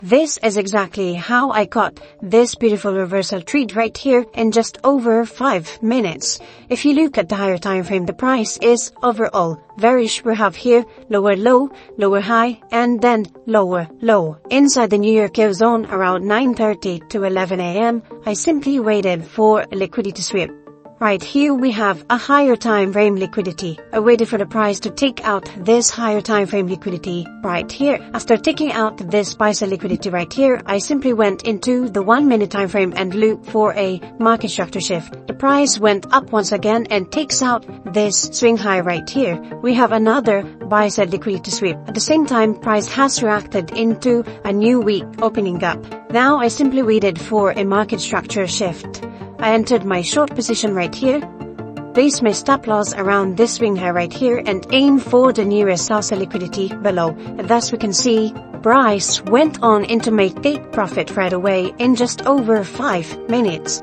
This is exactly how I got this beautiful reversal trade right here in just over 5 minutes. If you look at the higher time frame, the price is overall bearish. We have here lower low, lower high, and then lower low. Inside the New York zone around 9:30 to 11 a.m., I simply waited for a liquidity sweep. Right here we have a higher time frame liquidity. I waited for the price to take out this higher time frame liquidity right here. After taking out this buy sell liquidity right here, I simply went into the 1 minute time frame and looked for a market structure shift. The price went up once again and takes out this swing high right here. We have another buy sell liquidity sweep. At the same time, price has reacted into a new week opening up. Now I simply waited for a market structure shift. I entered my short position right here, placed my stop loss around this swing high right here, and aimed for the nearest sell sell liquidity below. And thus we can see price went on into my take profit right away in just over 5 minutes.